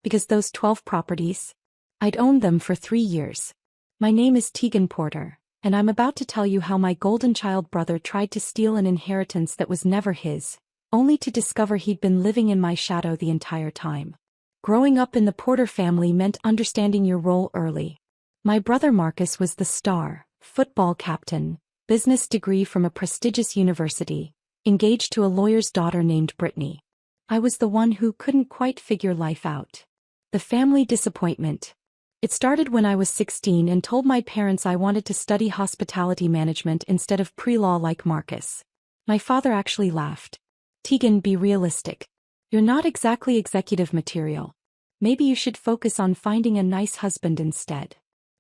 Because those 12 properties? I'd owned them for 3 years. My name is Tegan Porter, and I'm about to tell you how my golden child brother tried to steal an inheritance that was never his, only to discover he'd been living in my shadow the entire time. Growing up in the Porter family meant understanding your role early. My brother Marcus was the star, football captain, business degree from a prestigious university, engaged to a lawyer's daughter named Brittany. I was the one who couldn't quite figure life out. The family disappointment. It started when I was 16 and told my parents I wanted to study hospitality management instead of pre-law like Marcus. My father actually laughed. Tegan, be realistic. You're not exactly executive material. Maybe you should focus on finding a nice husband instead.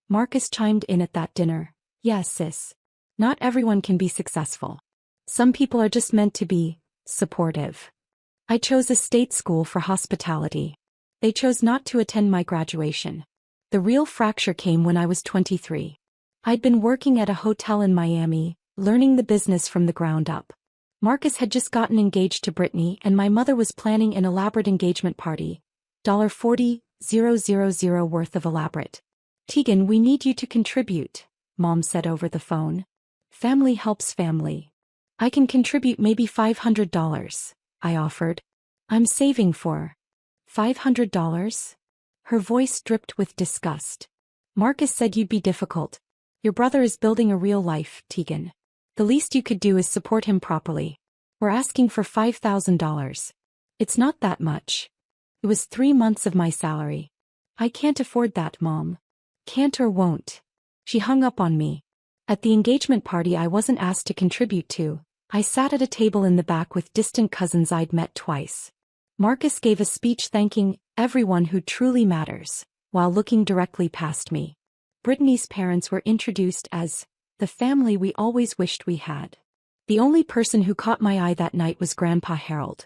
Marcus chimed in at that dinner. Yes, sis. Not everyone can be successful. Some people are just meant to be supportive. I chose a state school for hospitality. They chose not to attend my graduation. The real fracture came when I was 23. I'd been working at a hotel in Miami, learning the business from the ground up. Marcus had just gotten engaged to Brittany and my mother was planning an elaborate engagement party. $40,000 worth of elaborate. Tegan, we need you to contribute, Mom said over the phone. Family helps family. I can contribute maybe $500, I offered. I'm saving for $500? Her voice dripped with disgust. Marcus said you'd be difficult. Your brother is building a real life, Tegan. The least you could do is support him properly. We're asking for $5,000. It's not that much. It was 3 months of my salary. I can't afford that, Mom. Can't or won't. She hung up on me. At the engagement party I wasn't asked to contribute to. I sat at a table in the back with distant cousins I'd met twice. Marcus gave a speech thanking everyone who truly matters, while looking directly past me. Brittany's parents were introduced as the family we always wished we had. The only person who caught my eye that night was Grandpa Harold.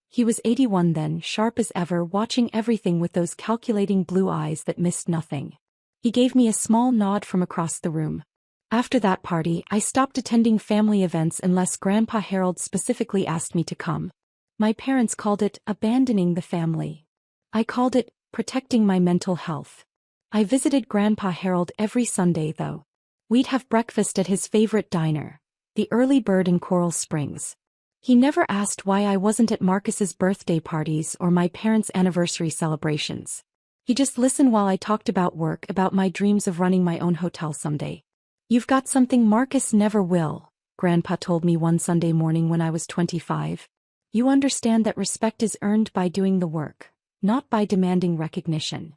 He was 81 then, sharp as ever, watching everything with those calculating blue eyes that missed nothing. He gave me a small nod from across the room. After that party, I stopped attending family events unless Grandpa Harold specifically asked me to come. My parents called it abandoning the family. I called it protecting my mental health. I visited Grandpa Harold every Sunday though. We'd have breakfast at his favorite diner, the Early Bird in Coral Springs. He never asked why I wasn't at Marcus's birthday parties or my parents' anniversary celebrations. He just listened while I talked about work, about my dreams of running my own hotel someday. You've got something Marcus never will, Grandpa told me one Sunday morning when I was 25. You understand that respect is earned by doing the work, not by demanding recognition.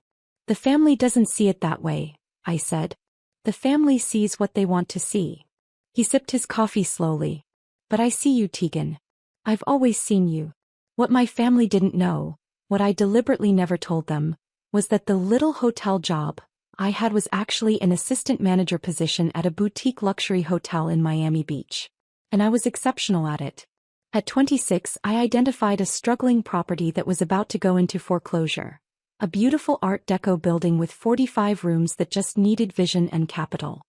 The family doesn't see it that way, I said. The family sees what they want to see. He sipped his coffee slowly. But I see you, Tegan. I've always seen you. What my family didn't know, what I deliberately never told them, was that the little hotel job I had was actually an assistant manager position at a boutique luxury hotel in Miami Beach. And I was exceptional at it. At 26, I identified a struggling property that was about to go into foreclosure. A beautiful Art Deco building with 45 rooms that just needed vision and capital.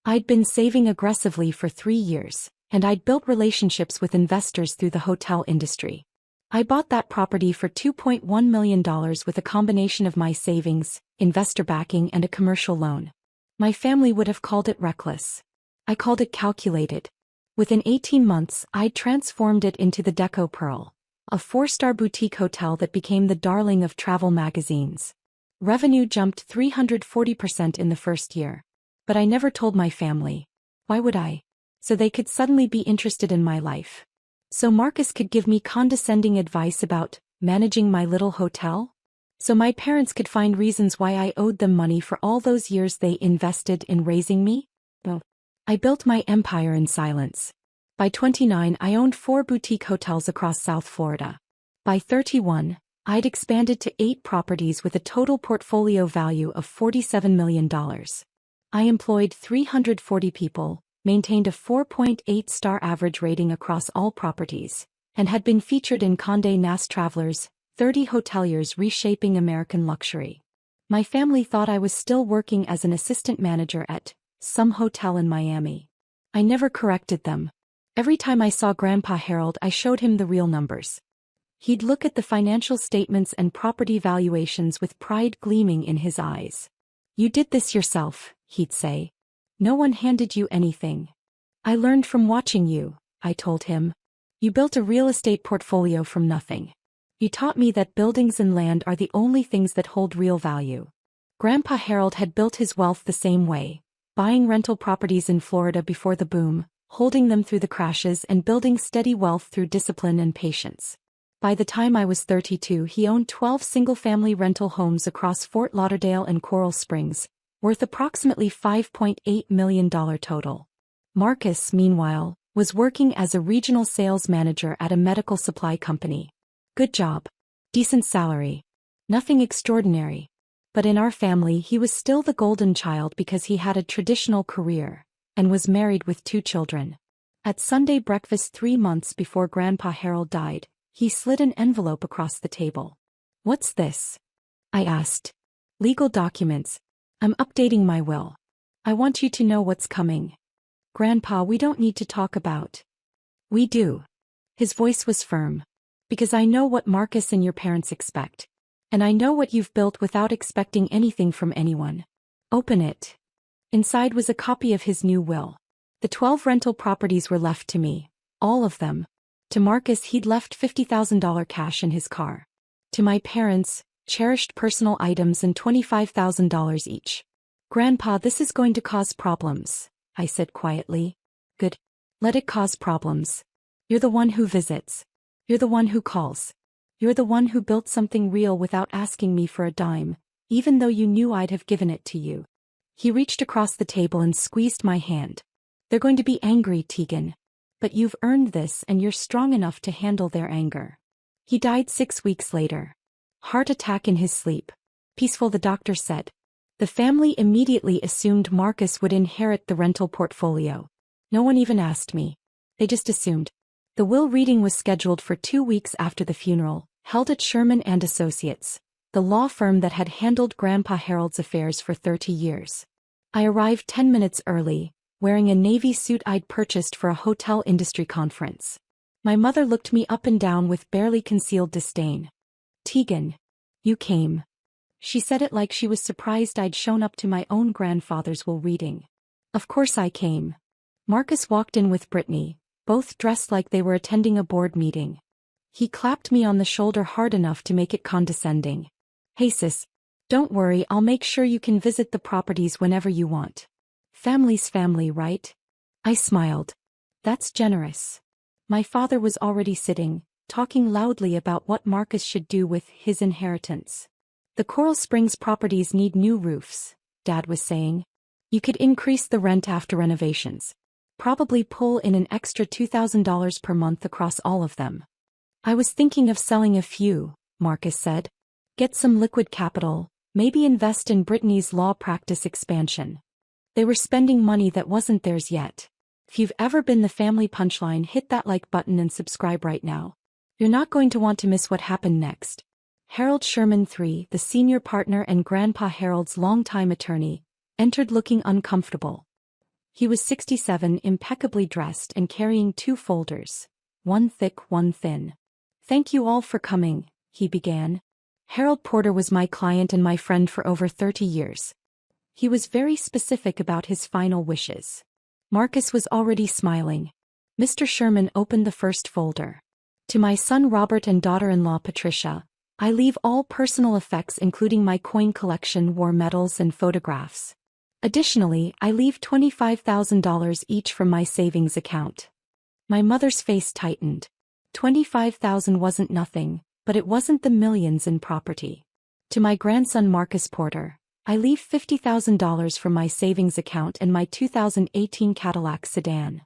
I'd been saving aggressively for 3 years, and I'd built relationships with investors through the hotel industry. I bought that property for $2.1 million with a combination of my savings, investor backing, and a commercial loan. My family would have called it reckless. I called it calculated. Within 18 months, I'd transformed it into the Deco Pearl, a 4-star boutique hotel that became the darling of travel magazines. Revenue jumped 340% in the first year. But I never told my family. Why would I? So they could suddenly be interested in my life. So Marcus could give me condescending advice about managing my little hotel? So my parents could find reasons why I owed them money for all those years they invested in raising me? Well, I built my empire in silence. By 29, I owned 4 boutique hotels across South Florida. By 31, I'd expanded to 8 properties with a total portfolio value of $47 million. I employed 340 people, maintained a 4.8-star average rating across all properties, and had been featured in Condé Nast Traveler's 30 Hoteliers Reshaping American Luxury. My family thought I was still working as an assistant manager at some hotel in Miami. I never corrected them. Every time I saw Grandpa Harold, I showed him the real numbers. He'd look at the financial statements and property valuations with pride gleaming in his eyes. "You did this yourself," he'd say. "No one handed you anything." "I learned from watching you," I told him. "You built a real estate portfolio from nothing. You taught me that buildings and land are the only things that hold real value." Grandpa Harold had built his wealth the same way, buying rental properties in Florida before the boom, holding them through the crashes and building steady wealth through discipline and patience. By the time I was 32, he owned 12 single-family rental homes across Fort Lauderdale and Coral Springs, worth approximately $5.8 million total. Marcus, meanwhile, was working as a regional sales manager at a medical supply company. Good job. Decent salary. Nothing extraordinary. But in our family he was still the golden child because he had a traditional career, and was married with 2 children. At Sunday breakfast 3 months before Grandpa Harold died, he slid an envelope across the table. "What's this?" I asked. "Legal documents. I'm updating my will. I want you to know what's coming." "Grandpa, we don't need to talk about." "We do." His voice was firm. "Because I know what Marcus and your parents expect. And I know what you've built without expecting anything from anyone. Open it." Inside was a copy of his new will. The 12 rental properties were left to me, all of them. To Marcus he'd left $50,000 cash in his car. To my parents, cherished personal items and $25,000 each. "Grandpa, this is going to cause problems," I said quietly. "Good. Let it cause problems. You're the one who visits. You're the one who calls. You're the one who built something real without asking me for a dime, even though you knew I'd have given it to you." He reached across the table and squeezed my hand. "They're going to be angry, Tegan. But you've earned this and you're strong enough to handle their anger." He died 6 weeks later. Heart attack in his sleep. Peaceful, the doctor said. The family immediately assumed Marcus would inherit the rental portfolio. No one even asked me. They just assumed. The will reading was scheduled for 2 weeks after the funeral, held at Sherman and Associates, the law firm that had handled Grandpa Harold's affairs for 30 years. I arrived 10 minutes early, wearing a navy suit I'd purchased for a hotel industry conference. My mother looked me up and down with barely concealed disdain. "Tegan, you came." She said it like she was surprised I'd shown up to my own grandfather's will reading. Of course I came. Marcus walked in with Brittany, both dressed like they were attending a board meeting. He clapped me on the shoulder hard enough to make it condescending. "Hey sis, don't worry, I'll make sure you can visit the properties whenever you want. Family's family, right?" I smiled. "That's generous." My father was already sitting, talking loudly about what Marcus should do with his inheritance. "The Coral Springs properties need new roofs," Dad was saying. "You could increase the rent after renovations. Probably pull in an extra $2,000 per month across all of them." "I was thinking of selling a few," Marcus said. "Get some liquid capital, maybe invest in Brittany's law practice expansion." They were spending money that wasn't theirs yet. If you've ever been the family punchline, hit that like button and subscribe right now. You're not going to want to miss what happened next. Harold Sherman III, the senior partner and Grandpa Harold's longtime attorney, entered looking uncomfortable. He was 67, impeccably dressed and carrying 2 folders, one thick, one thin. "Thank you all for coming," he began. "Harold Porter was my client and my friend for over 30 years. He was very specific about his final wishes." Marcus was already smiling. Mr. Sherman opened the first folder. "To my son Robert and daughter-in-law Patricia, I leave all personal effects including my coin collection, war medals and photographs. Additionally, I leave $25,000 each from my savings account." My mother's face tightened. 25,000 wasn't nothing, but it wasn't the millions in property. "To my grandson Marcus Porter, I leave $50,000 from my savings account and my 2018 Cadillac sedan."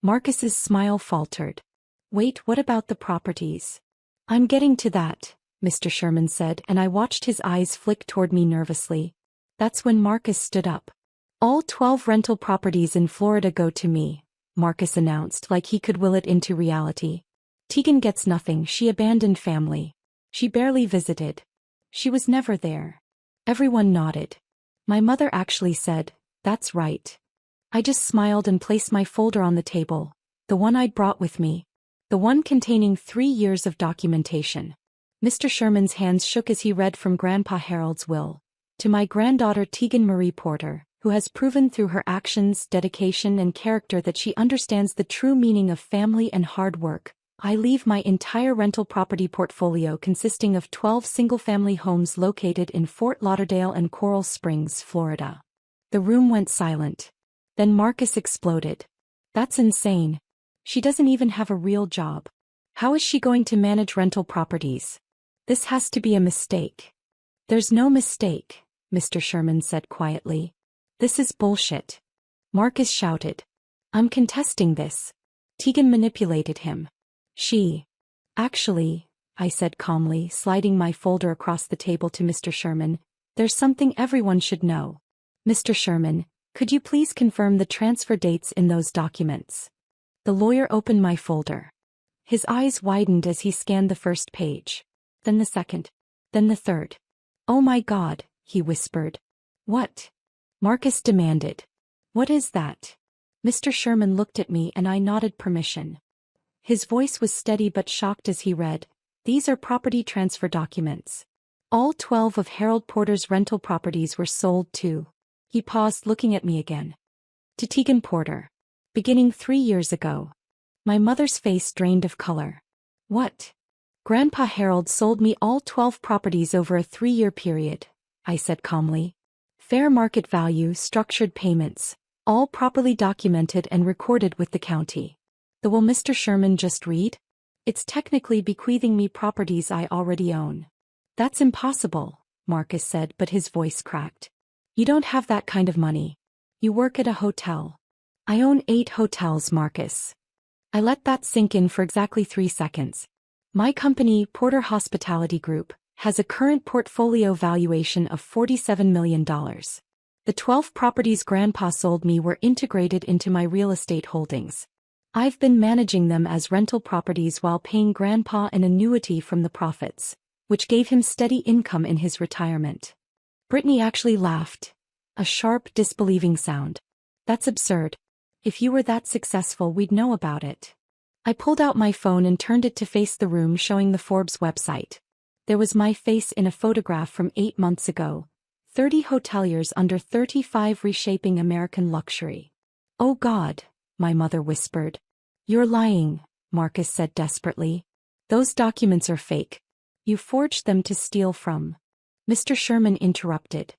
Marcus's smile faltered. "Wait, what about the properties?" "I'm getting to that," Mr. Sherman said, and I watched his eyes flick toward me nervously. That's when Marcus stood up. "All 12 rental properties in Florida go to me," Marcus announced like he could will it into reality. "Tegan gets nothing, she abandoned family. She barely visited. She was never there." Everyone nodded. My mother actually said, "That's right." I just smiled and placed my folder on the table, the one I'd brought with me. The one containing 3 years of documentation. Mr. Sherman's hands shook as he read from Grandpa Harold's will. To my granddaughter Tegan Marie Porter, who has proven through her actions, dedication, and character that she understands the true meaning of family and hard work, I leave my entire rental property portfolio consisting of 12 single-family homes located in Fort Lauderdale and Coral Springs, Florida. The room went silent. Then Marcus exploded. That's insane. She doesn't even have a real job. How is she going to manage rental properties? This has to be a mistake. There's no mistake, Mr. Sherman said quietly. This is bullshit. Marcus shouted. I'm contesting this. Tegan manipulated him. Actually, I said calmly, sliding my folder across the table to Mr. Sherman, there's something everyone should know. Mr. Sherman, could you please confirm the transfer dates in those documents? The lawyer opened my folder. His eyes widened as he scanned the first page. Then the second. Then the third. Oh my God, he whispered. What? Marcus demanded. What is that? Mr. Sherman looked at me and I nodded permission. His voice was steady but shocked as he read, these are property transfer documents. All 12 of Harold Porter's rental properties were sold to. He paused, looking at me again. To Tegan Porter. Beginning 3 years ago. My mother's face drained of color. What? Grandpa Harold sold me all 12 properties over a 3-year period, I said calmly. Fair market value, structured payments, all properly documented and recorded with the county. The will Mr. Sherman just read? It's technically bequeathing me properties I already own. That's impossible, Marcus said, but his voice cracked. You don't have that kind of money. You work at a hotel. I own 8 hotels, Marcus. I let that sink in for exactly 3 seconds. My company, Porter Hospitality Group, has a current portfolio valuation of $47 million. The 12 properties Grandpa sold me were integrated into my real estate holdings. I've been managing them as rental properties while paying Grandpa an annuity from the profits, which gave him steady income in his retirement. Brittany actually laughed. A sharp, disbelieving sound. That's absurd. If you were that successful, we'd know about it. I pulled out my phone and turned it to face the room, showing the Forbes website. There was my face in a photograph from 8 months ago. 30 hoteliers under 35 reshaping American luxury. Oh God, my mother whispered. You're lying, Marcus said desperately. Those documents are fake. You forged them to steal from. Mr. Sherman interrupted.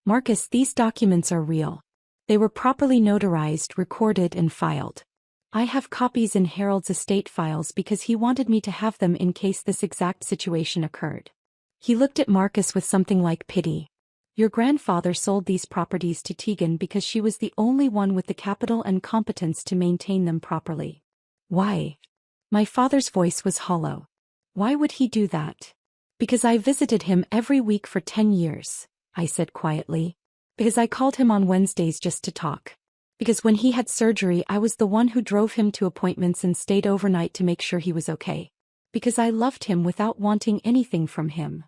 Marcus, these documents are real. They were properly notarized, recorded, and filed. I have copies in Harold's estate files because he wanted me to have them in case this exact situation occurred. He looked at Marcus with something like pity. Your grandfather sold these properties to Tegan because she was the only one with the capital and competence to maintain them properly. Why? My father's voice was hollow. Why would he do that? Because I visited him every week for 10 years, I said quietly. Because I called him on Wednesdays just to talk. Because when he had surgery, I was the one who drove him to appointments and stayed overnight to make sure he was okay. Because I loved him without wanting anything from him.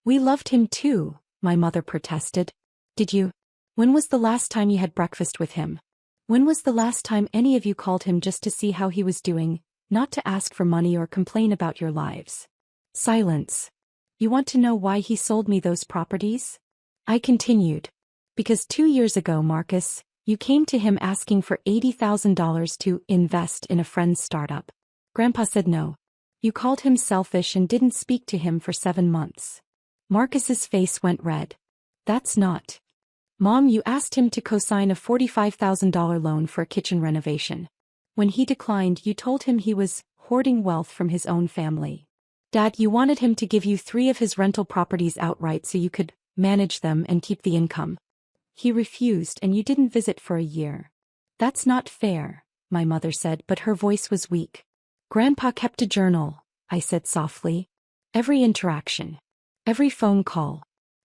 We loved him too, my mother protested. Did you? When was the last time you had breakfast with him? When was the last time any of you called him just to see how he was doing, not to ask for money or complain about your lives? Silence. You want to know why he sold me those properties? I continued. Because 2 years ago, Marcus, you came to him asking for $80,000 to invest in a friend's startup. Grandpa said no. You called him selfish and didn't speak to him for 7 months. Marcus's face went red. That's not. Mom, you asked him to co-sign a $45,000 loan for a kitchen renovation. When he declined, you told him he was hoarding wealth from his own family. Dad, you wanted him to give you 3 of his rental properties outright so you could manage them and keep the income. He refused and you didn't visit for a year. That's not fair, my mother said, but her voice was weak. Grandpa kept a journal, I said softly. Every interaction. Every phone call.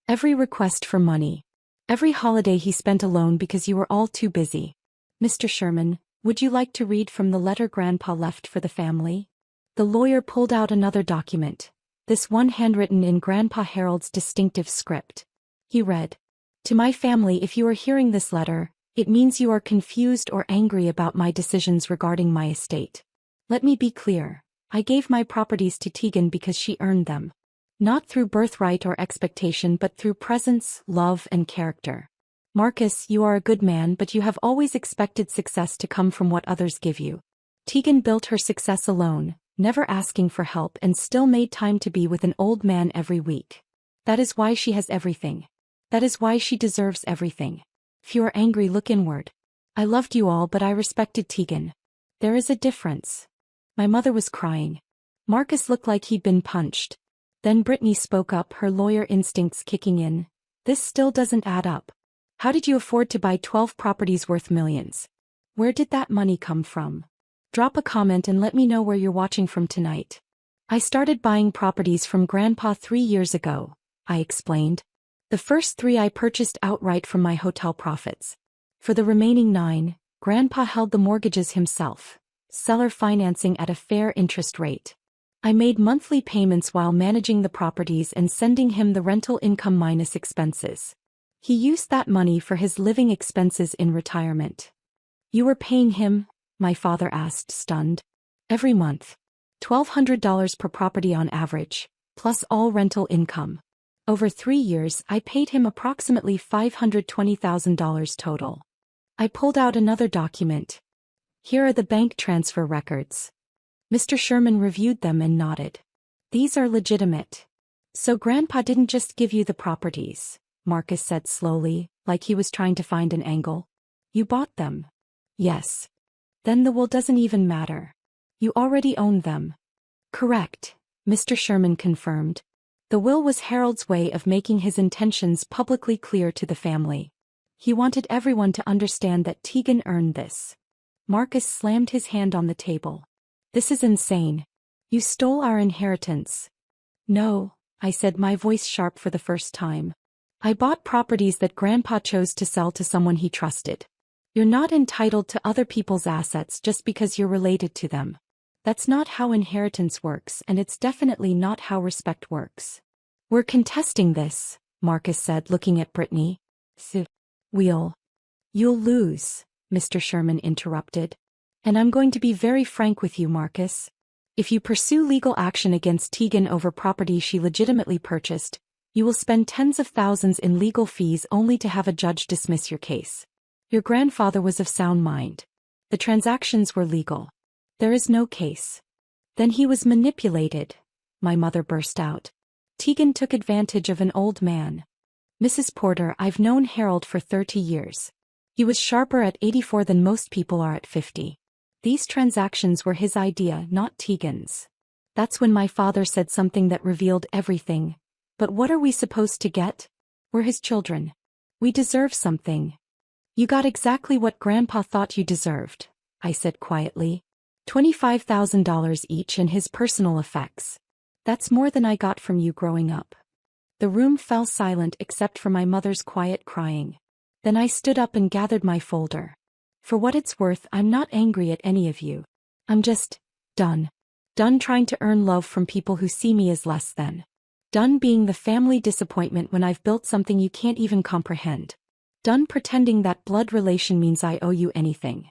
Every request for money. Every holiday he spent alone because you were all too busy. Mr. Sherman, would you like to read from the letter Grandpa left for the family? The lawyer pulled out another document, this one handwritten in Grandpa Harold's distinctive script. He read, To my family, if you are hearing this letter, it means you are confused or angry about my decisions regarding my estate. Let me be clear. I gave my properties to Tegan because she earned them. Not through birthright or expectation but through presence, love, and character. Marcus, you are a good man, but you have always expected success to come from what others give you. Tegan built her success alone, never asking for help, and still made time to be with an old man every week. That is why she has everything. That is why she deserves everything. If you are angry, look inward. I loved you all, but I respected Tegan. There is a difference. My mother was crying. Marcus looked like he'd been punched. Then Brittany spoke up, her lawyer instincts kicking in. This still doesn't add up. How did you afford to buy 12 properties worth millions? Where did that money come from? Drop a comment and let me know where you're watching from tonight. I started buying properties from Grandpa 3 years ago, I explained. The first 3 I purchased outright from my hotel profits. For the remaining 9, Grandpa held the mortgages himself, seller financing at a fair interest rate. I made monthly payments while managing the properties and sending him the rental income minus expenses. He used that money for his living expenses in retirement. You were paying him? My father asked, stunned. Every month. $1,200 per property on average, plus all rental income. Over 3 years, I paid him approximately $520,000 total. I pulled out another document. Here are the bank transfer records. Mr. Sherman reviewed them and nodded. These are legitimate. So Grandpa didn't just give you the properties, Marcus said slowly, like he was trying to find an angle. You bought them. Yes. Then the will doesn't even matter. You already owned them. Correct, Mr. Sherman confirmed. The will was Harold's way of making his intentions publicly clear to the family. He wanted everyone to understand that Tegan earned this. Marcus slammed his hand on the table. This is insane. You stole our inheritance. No, I said, my voice sharp for the first time. I bought properties that Grandpa chose to sell to someone he trusted. You're not entitled to other people's assets just because you're related to them. That's not how inheritance works, and it's definitely not how respect works. We're contesting this, Marcus said, looking at Brittany. You'll lose, Mr. Sherman interrupted. And I'm going to be very frank with you, Marcus. If you pursue legal action against Tegan over property she legitimately purchased, you will spend tens of thousands in legal fees only to have a judge dismiss your case. Your grandfather was of sound mind. The transactions were legal. There is no case. Then he was manipulated, my mother burst out. Tegan took advantage of an old man. Mrs. Porter, I've known Harold for 30 years. He was sharper at 84 than most people are at 50. These transactions were his idea, not Tegan's. That's when my father said something that revealed everything. But what are we supposed to get? We're his children. We deserve something. You got exactly what Grandpa thought you deserved, I said quietly. $25,000 each and his personal effects. That's more than I got from you growing up. The room fell silent except for my mother's quiet crying. Then I stood up and gathered my folder. For what it's worth, I'm not angry at any of you. I'm just done. Done trying to earn love from people who see me as less than. Done being the family disappointment when I've built something you can't even comprehend. Done pretending that blood relation means I owe you anything.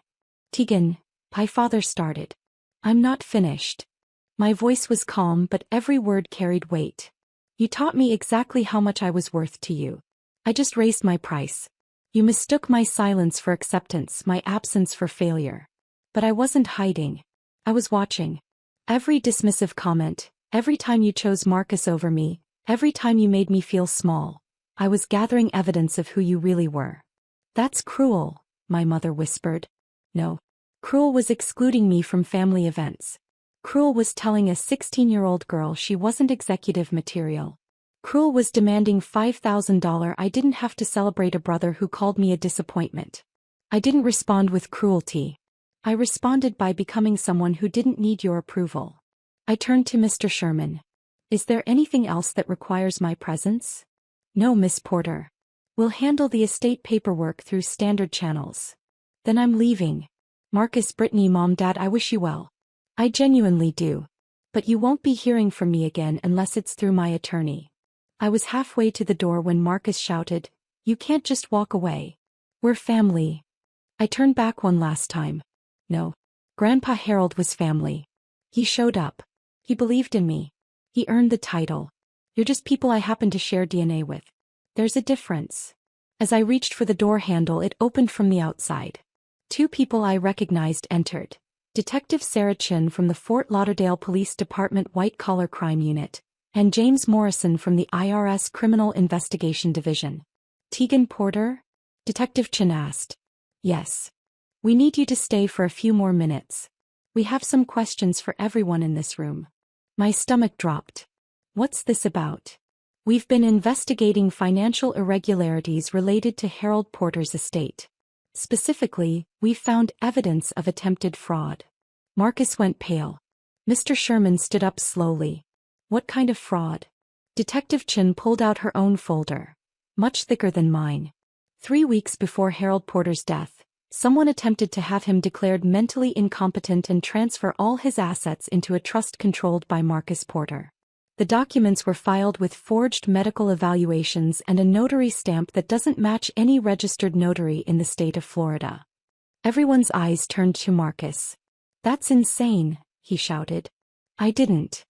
Tegan, my father started. I'm not finished. My voice was calm, but every word carried weight. You taught me exactly how much I was worth to you. I just raised my price. You mistook my silence for acceptance, my absence for failure. But I wasn't hiding. I was watching. Every dismissive comment, every time you chose Marcus over me, every time you made me feel small, I was gathering evidence of who you really were. That's cruel, my mother whispered. No. Cruel was excluding me from family events. Cruel was telling a 16-year-old girl she wasn't executive material. Cruel was demanding $5,000 I didn't have to celebrate a brother who called me a disappointment. I didn't respond with cruelty. I responded by becoming someone who didn't need your approval. I turned to Mr. Sherman. Is there anything else that requires my presence? No, Miss Porter. We'll handle the estate paperwork through standard channels. Then I'm leaving. Marcus, Brittany, Mom, Dad, I wish you well. I genuinely do. But you won't be hearing from me again unless it's through my attorney. I was halfway to the door when Marcus shouted, You can't just walk away. We're family. I turned back one last time. No. Grandpa Harold was family. He showed up. He believed in me. He earned the title. You're just people I happen to share DNA with. There's a difference. As I reached for the door handle, it opened from the outside. Two people I recognized entered. Detective Sarah Chin from the Fort Lauderdale Police Department White Collar Crime Unit, and James Morrison from the IRS Criminal Investigation Division. Tegan Porter? Detective Chin asked. Yes. We need you to stay for a few more minutes. We have some questions for everyone in this room. My stomach dropped. What's this about? We've been investigating financial irregularities related to Harold Porter's estate. Specifically, we found evidence of attempted fraud. Marcus went pale. Mr. Sherman stood up slowly. What kind of fraud? Detective Chin pulled out her own folder. Much thicker than mine. 3 weeks before Harold Porter's death, someone attempted to have him declared mentally incompetent and transfer all his assets into a trust controlled by Marcus Porter. The documents were filed with forged medical evaluations and a notary stamp that doesn't match any registered notary in the state of Florida. Everyone's eyes turned to Marcus. That's insane, he shouted. I didn't.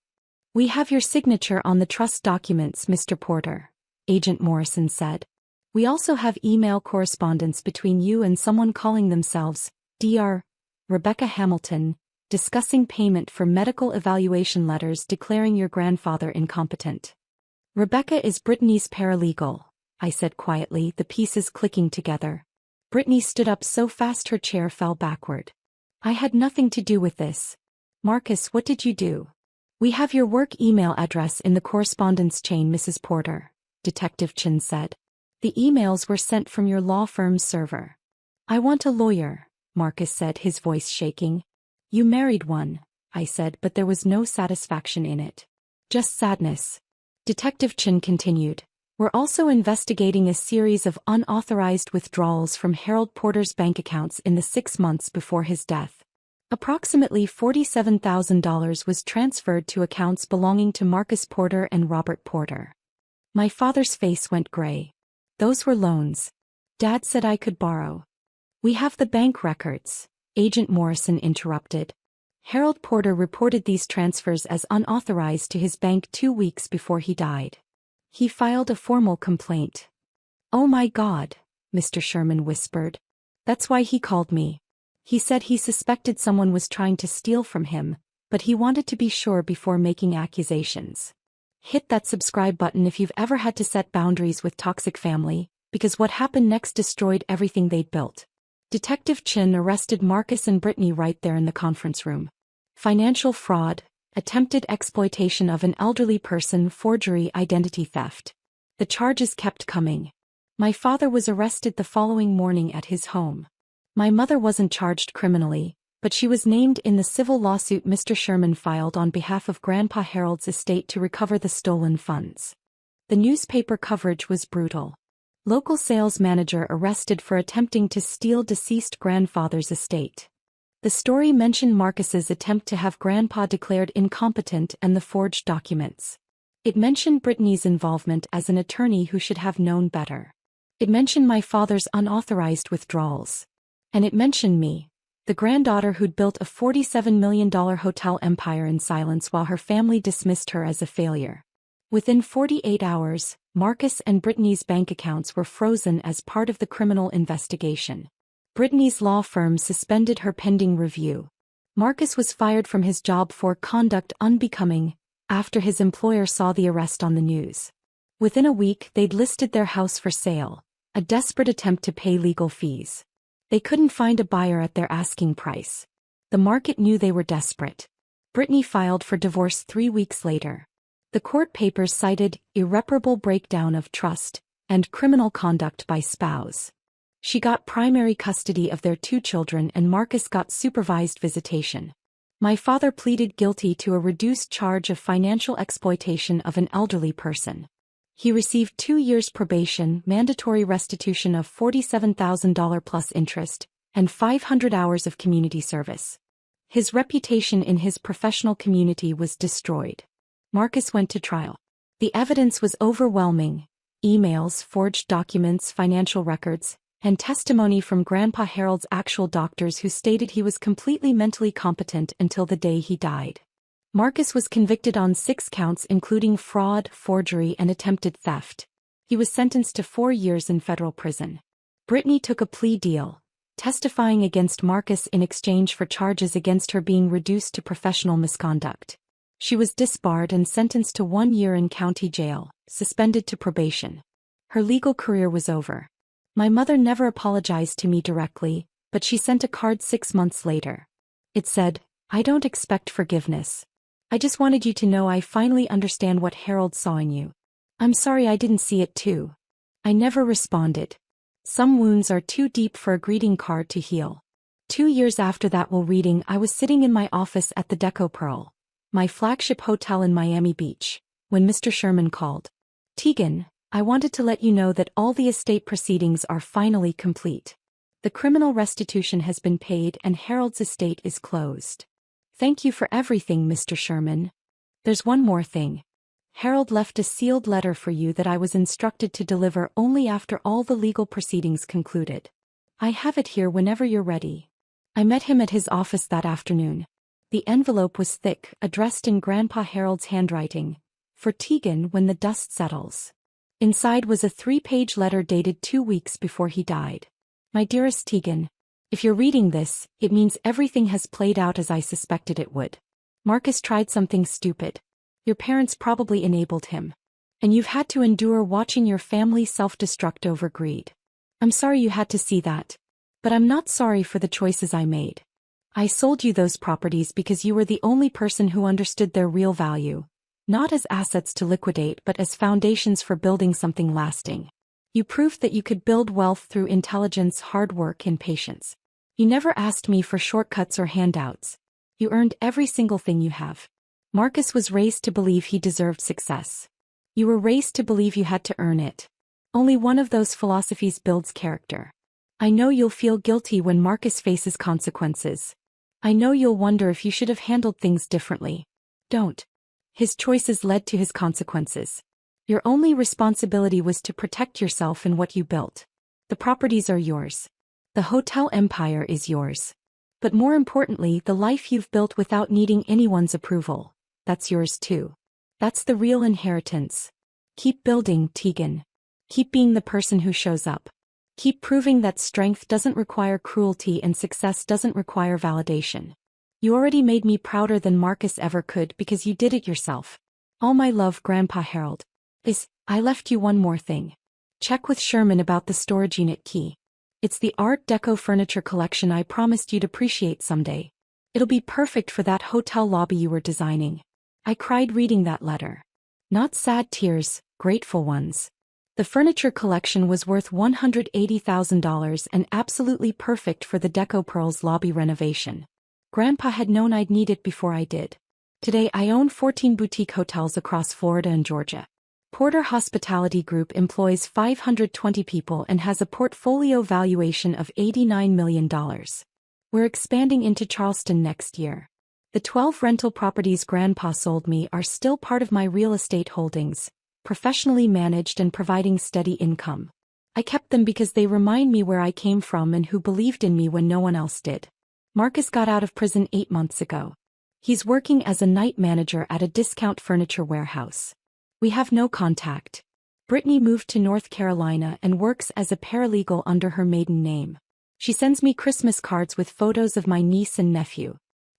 We have your signature on the trust documents, Mr. Porter, Agent Morrison said. We also have email correspondence between you and someone calling themselves Dr. Rebecca Hamilton, discussing payment for medical evaluation letters declaring your grandfather incompetent. Rebecca is Brittany's paralegal, I said quietly, the pieces clicking together. Brittany stood up so fast her chair fell backward. I had nothing to do with this. Marcus, what did you do? We have your work email address in the correspondence chain, Mrs. Porter, Detective Chin said. The emails were sent from your law firm's server. I want a lawyer, Marcus said, his voice shaking. You married one, I said, but there was no satisfaction in it. Just sadness. Detective Chin continued. We're also investigating a series of unauthorized withdrawals from Harold Porter's bank accounts in the 6 months before his death. Approximately $47,000 was transferred to accounts belonging to Marcus Porter and Robert Porter. My father's face went gray. Those were loans. Dad said I could borrow. We have the bank records, Agent Morrison interrupted. Harold Porter reported these transfers as unauthorized to his bank 2 weeks before he died. He filed a formal complaint. Oh my God, Mr. Sherman whispered. That's why he called me. He said he suspected someone was trying to steal from him, but he wanted to be sure before making accusations. Hit that subscribe button if you've ever had to set boundaries with toxic family, because what happened next destroyed everything they'd built. Detective Chin arrested Marcus and Brittany right there in the conference room. Financial fraud, attempted exploitation of an elderly person, forgery, identity theft. The charges kept coming. My father was arrested the following morning at his home. My mother wasn't charged criminally, but she was named in the civil lawsuit Mr. Sherman filed on behalf of Grandpa Harold's estate to recover the stolen funds. The newspaper coverage was brutal. Local sales manager arrested for attempting to steal deceased grandfather's estate. The story mentioned Marcus's attempt to have Grandpa declared incompetent and the forged documents. It mentioned Brittany's involvement as an attorney who should have known better. It mentioned my father's unauthorized withdrawals. And it mentioned me, the granddaughter who'd built a $47 million hotel empire in silence while her family dismissed her as a failure. Within 48 hours, Marcus and Brittany's bank accounts were frozen as part of the criminal investigation. Brittany's law firm suspended her pending review. Marcus was fired from his job for conduct unbecoming after his employer saw the arrest on the news. Within a week, they'd listed their house for sale, a desperate attempt to pay legal fees. They couldn't find a buyer at their asking price. The market knew they were desperate. Brittany filed for divorce 3 weeks later. The court papers cited irreparable breakdown of trust and criminal conduct by spouse. She got primary custody of their 2 children and Marcus got supervised visitation. My father pleaded guilty to a reduced charge of financial exploitation of an elderly person. He received 2 years probation, mandatory restitution of $47,000 plus interest, and 500 hours of community service. His reputation in his professional community was destroyed. Marcus went to trial. The evidence was overwhelming: emails, forged documents, financial records, and testimony from Grandpa Harold's actual doctors who stated he was completely mentally competent until the day he died. Marcus was convicted on 6 counts including fraud, forgery, and attempted theft. He was sentenced to 4 years in federal prison. Brittany took a plea deal, testifying against Marcus in exchange for charges against her being reduced to professional misconduct. She was disbarred and sentenced to 1 year in county jail, suspended to probation. Her legal career was over. My mother never apologized to me directly, but she sent a card 6 months later. It said, "I don't expect forgiveness. I just wanted you to know I finally understand what Harold saw in you. I'm sorry I didn't see it too." I never responded. Some wounds are too deep for a greeting card to heal. 2 years after that reading, I was sitting in my office at the Deco Pearl, my flagship hotel in Miami Beach, when Mr. Sherman called. "Tegan, I wanted to let you know that all the estate proceedings are finally complete. The criminal restitution has been paid and Harold's estate is closed. Thank you for everything, Mr. Sherman. There's one more thing. Harold left a sealed letter for you that I was instructed to deliver only after all the legal proceedings concluded. I have it here whenever you're ready." I met him at his office that afternoon. The envelope was thick, addressed in Grandpa Harold's handwriting, "For Tegan when the dust settles." Inside was a 3-page letter dated 2 weeks before he died. "My dearest Tegan, if you're reading this, it means everything has played out as I suspected it would. Marcus tried something stupid. Your parents probably enabled him. And you've had to endure watching your family self-destruct over greed. I'm sorry you had to see that. But I'm not sorry for the choices I made. I sold you those properties because you were the only person who understood their real value, not as assets to liquidate but as foundations for building something lasting. You proved that you could build wealth through intelligence, hard work, and patience. You never asked me for shortcuts or handouts. You earned every single thing you have. Marcus was raised to believe he deserved success. You were raised to believe you had to earn it. Only one of those philosophies builds character. I know you'll feel guilty when Marcus faces consequences. I know you'll wonder if you should have handled things differently. Don't. His choices led to his consequences. Your only responsibility was to protect yourself and what you built. The properties are yours. The hotel empire is yours. But more importantly, the life you've built without needing anyone's approval, that's yours too. That's the real inheritance. Keep building, Tegan. Keep being the person who shows up. Keep proving that strength doesn't require cruelty and success doesn't require validation. You already made me prouder than Marcus ever could because you did it yourself. All my love, Grandpa Harold. I left you one more thing. Check with Sherman about the storage unit key. It's the Art Deco furniture collection I promised you'd appreciate someday. It'll be perfect for that hotel lobby you were designing. I cried reading that letter. Not sad tears, grateful ones. The furniture collection was worth $180,000 and absolutely perfect for the Deco Pearl's lobby renovation. Grandpa had known I'd need it before I did. Today I own 14 boutique hotels across Florida and Georgia. Porter Hospitality Group employs 520 people and has a portfolio valuation of $89 million. We're expanding into Charleston next year. The 12 rental properties Grandpa sold me are still part of my real estate holdings, professionally managed and providing steady income. I kept them because they remind me where I came from and who believed in me when no one else did. Marcus got out of prison 8 months ago. He's working as a night manager at a discount furniture warehouse. We have no contact. Brittany moved to North Carolina and works as a paralegal under her maiden name. She sends me Christmas cards with photos of my niece and nephew.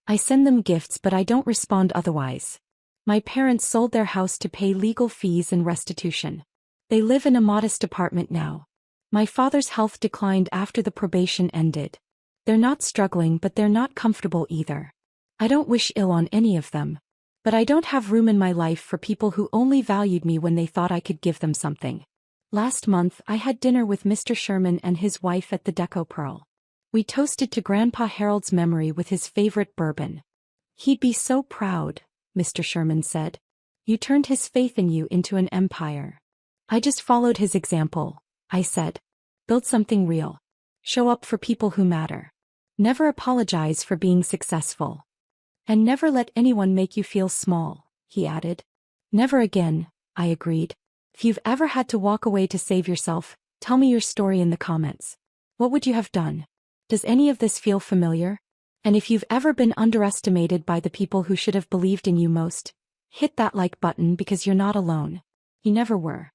I send them gifts but I don't respond otherwise. My parents sold their house to pay legal fees and restitution. They live in a modest apartment now. My father's health declined after the probation ended. They're not struggling but they're not comfortable either. I don't wish ill on any of them. But I don't have room in my life for people who only valued me when they thought I could give them something. Last month I had dinner with Mr. Sherman and his wife at the Deco Pearl. We toasted to Grandpa Harold's memory with his favorite bourbon. He'd be so proud, Mr. Sherman said. You turned his faith in you into an empire. I just followed his example, I said. Build something real. Show up for people who matter. Never apologize for being successful. And never let anyone make you feel small, he added. Never again, I agreed. If you've ever had to walk away to save yourself, tell me your story in the comments. What would you have done? Does any of this feel familiar? And if you've ever been underestimated by the people who should have believed in you most, hit that like button because you're not alone. You never were.